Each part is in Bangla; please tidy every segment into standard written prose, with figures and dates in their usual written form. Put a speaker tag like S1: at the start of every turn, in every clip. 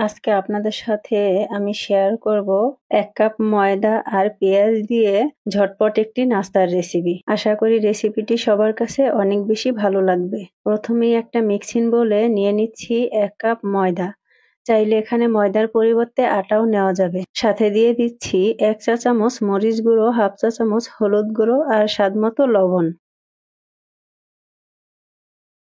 S1: আজকে আপনাদের সাথে আমি শেয়ার করব ১ কাপ ময়দা আর পেঁয়াজ দিয়ে ঝটপট একটি নাস্তার রেসিপি। আশা করি রেসিপিটি সবার কাছে অনেক বেশি ভালো লাগবে। প্রথমেই একটা মিক্সিং বোলে নিয়ে নিচ্ছি ১ কাপ ময়দা। চাইলে এখানে ময়দার পরিবর্তে আটাও নেওয়া যাবে। সাথে দিয়ে দিচ্ছি ১ চা চামচ মরিচ গুঁড়ো, হাফ চা চামচ হলুদ গুঁড়ো আর স্বাদমতো লবণ।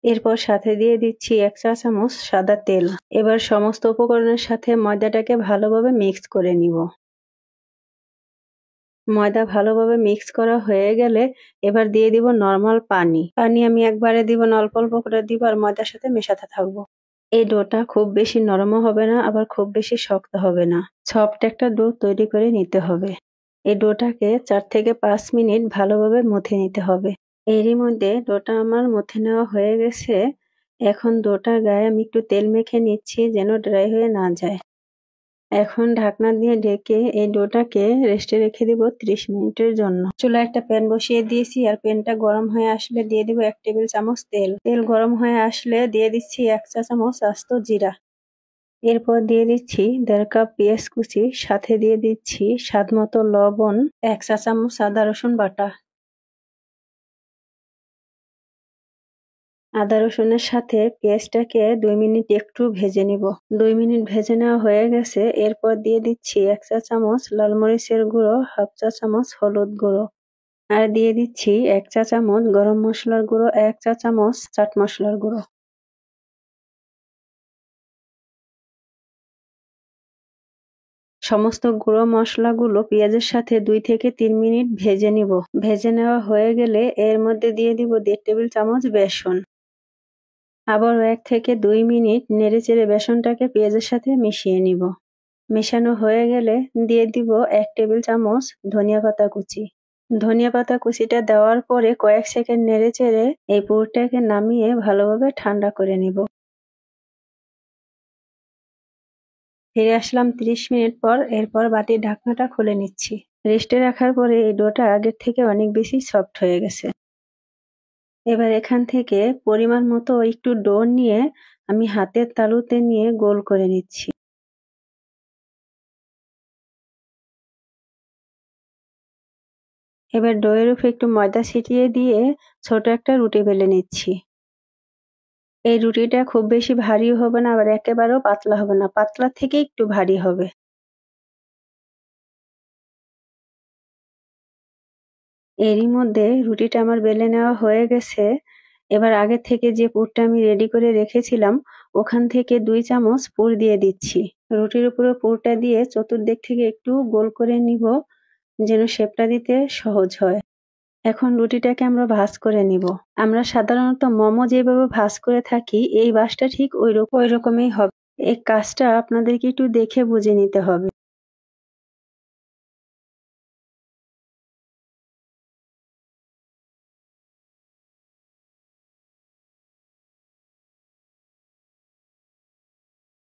S1: এরপর সাথে দিয়ে দিচ্ছি ১ চা চামচ সাদা তেল। এবার সমস্ত উপকরণের সাথে ময়দাটাকে ভালোভাবে মিক্স করে নিব। ময়দা ভালোভাবে মিক্স করা হয়ে গেলে এবার দিয়ে দিব নরমাল পানি। পানি আমি একবারে দিব না, অল্প অল্প করে দিব আর ময়দার সাথে মেশাতে থাকবো। এই ডোটা খুব বেশি নরমও হবে না, আবার খুব বেশি শক্ত হবে না। সফট একটা ডো তৈরি করে নিতে হবে। এই ডোটাকে ৪ থেকে ৫ মিনিট ভালোভাবে মথে নিতে হবে। এরই মধ্যে ডোটা আমার মথে নেওয়া হয়ে গেছে। এখন ডোটার গায়ে আমি একটু তেল মেখে নিচ্ছি যেন ড্রাই হয়ে না যায়। এখন ঢাকনা দিয়ে ঢেকে এই ডোটাকে রেস্টে রেখে দিব ৩০ মিনিটের জন্য। চুলায় একটা প্যান বসিয়ে দিয়েছি আর প্যানটা গরম হয়ে আসলে দিয়ে দিব ১ টেবিল চামচ তেল। তেল গরম হয়ে আসলে দিয়ে দিচ্ছি ১ চা চামচ আস্ত জিরা। এরপর দিয়ে দিচ্ছি ১.৫ কাপ পেঁয়াজ কুচি, সাথে দিয়ে দিচ্ছি স্বাদমতো লবণ, ১ চা চামচ আদা রসুন বাটা। আদা রসুনের সাথে পেঁয়াজটাকে ২ মিনিট একটু ভেজে নিব। ২ মিনিট ভেজে নেওয়া হয়ে গেছে। এরপর দিয়ে দিচ্ছি ১ চা চামচ লাল মরিচের গুঁড়ো, হাফ চা চামচ হলুদ গুঁড়ো। আর দিয়ে দিচ্ছি ১ চা চামচ গরম মসলার গুঁড়ো, ১ চা চামচ চাট মসলার গুঁড়ো। সমস্ত গুঁড়ো মশলাগুলো পেঁয়াজের সাথে ২ থেকে ৩ মিনিট ভেজে নিব। ভেজে নেওয়া হয়ে গেলে এর মধ্যে দিয়ে দিব ১.৫ টেবিল চামচ বেসন। আবারও ১ থেকে ২ মিনিট নেড়েচেড়ে বেসনটাকে পেঁয়াজের সাথে মিশিয়ে নিব। মেশানো হয়ে গেলে দিয়ে দিব ১ টেবিল চামচ ধনিয়া পাতা কুচি। ধনিয়া পাতা কুচিটা দেওয়ার পরে কয়েক সেকেন্ড নেড়েচেড়ে এই পুরটাকে নামিয়ে ভালোভাবে ঠান্ডা করে নিব। ফিরে আসলাম ৩০ মিনিট পর। এরপর বাটির ঢাকনাটা খুলে নিচ্ছি। রেস্টে রাখার পরে এই ডোটা আগের থেকে অনেক বেশি সফট হয়ে গেছে। এবার এখান থেকে পরিমাণ মতো একটু ডো নিয়ে আমি হাতের তালুতে নিয়ে গোল করে নিচ্ছি। এবার ডোয়ের উপরে একটু ময়দা ছিটিয়ে দিয়ে ছোট একটা রুটি বেলে নিচ্ছি। এই রুটিটা খুব বেশি ভারীও হবে না, আবার একেবারেও পাতলা হবে না। পাতলা থেকে একটু ভারী হবে। এরই মধ্যে রুটিটা আমার বেলে নেওয়া হয়ে গেছে। এবার আগে থেকে যে পুরটা আমি রেডি করে রেখেছিলাম, ওখান থেকে ২ চামচ পুর দিয়ে দিচ্ছি। রুটির উপরে পুরটা দিয়ে চতুর্দিক থেকে একটু গোল করে নিব, যেন শেপটা দিতে সহজ হয়। এখন রুটিটাকে আমরা ভাঁজ করে নিব। আমরা সাধারণত মোমো যেভাবে ভাঁজ করে থাকি, এই ভাঁজটা ঠিক ঐরকমই হবে। এই কাজটা আপনাদেরকে একটু দেখে বুঝে নিতে হবে।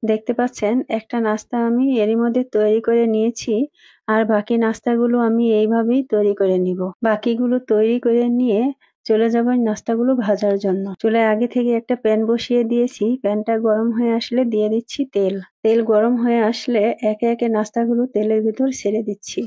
S1: দেখতে পাচ্ছেন একটা নাস্তা আমি এরই মধ্যে তৈরি করে নিয়েছি, আর বাকি নাস্তাগুলো আমি এইভাবেই তৈরি করে নিব। বাকিগুলো তৈরি করে নিয়ে চলে যাব নাস্তাগুলো ভাজার জন্য। চুলায় আগে থেকে একটা প্যান বসিয়ে দিয়েছি। প্যানটা গরম হয়ে আসলে দিয়ে দিচ্ছি তেল। তেল গরম হয়ে আসলে একে একে নাস্তাগুলো তেলের ভিতর ছেড়ে দিচ্ছি।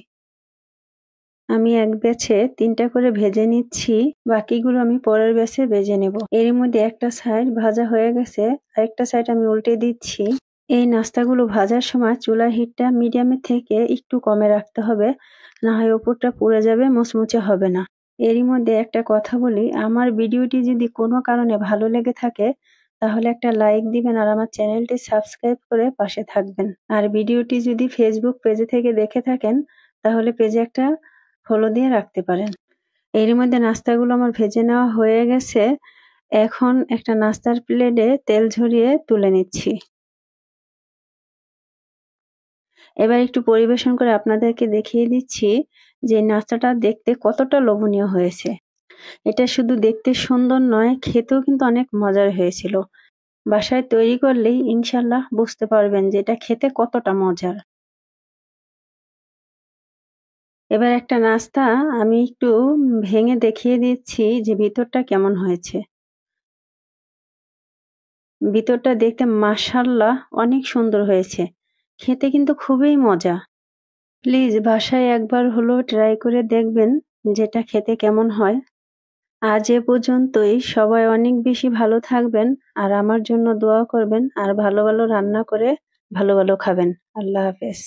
S1: আমি এক ব্যাচে ৩ টা করে ভেজে নিচ্ছি। বাকিগুলো আমি পরের ব্যাচে ভেজে নেব। এরই মধ্যে একটা সাইড ভাজা হয়ে গেছে, আরেকটা সাইড আমি উল্টে দিচ্ছি। এই নাস্তাগুলো ভাজার সময় চুলার হিটটা মিডিয়ামের থেকে একটু কমে রাখতে হবে, না হয় ওপরটা পুড়ে যাবে, মুচমুচে হবে না। এরই মধ্যে একটা কথা বলি, আমার ভিডিওটি যদি কোনো কারণে ভালো লেগে থাকে তাহলে একটা লাইক দিবেন আর আমার চ্যানেলটি সাবস্ক্রাইব করে পাশে থাকবেন। আর ভিডিওটি যদি ফেসবুক পেজে থেকে দেখে থাকেন তাহলে পেজে একটা ফলো দিয়ে রাখতে পারেন। এরই মধ্যে নাস্তাগুলো আমার ভেজে নেওয়া হয়ে গেছে। এখন একটা নাস্তার প্লেটে তেল ঝরিয়ে তুলে নিচ্ছি। এবার একটু পরিবেশন করে আপনাদেরকে দেখিয়ে দিচ্ছি যে নাস্তাটা দেখতে কতটা লোভনীয় হয়েছে। এটা শুধু দেখতে সুন্দর নয়, খেতেও কিন্তু অনেক মজার হয়েছিল। বাসায় তৈরি করলেই ইনশাল্লাহ বুঝতে পারবেন যে এটা খেতে কতটা মজার। এবার একটা নাস্তা আমি একটু ভেঙে দেখিয়ে দিচ্ছি যে ভিতরটা কেমন হয়েছে। ভিতরটা দেখতে মাশাআল্লাহ অনেক সুন্দর হয়েছে। খেতে কিন্তু খুবই মজা। প্লিজ বাসায় একবার হলেও ট্রাই করে দেখবেন যেটা খেতে কেমন হয়। আজ এ পর্যন্তই। সবাই অনেক বেশি ভালো থাকবেন আর আমার জন্য দোয়া করবেন আর ভালো ভালো রান্না করে ভালো ভালো খাবেন। আল্লাহ হাফেজ।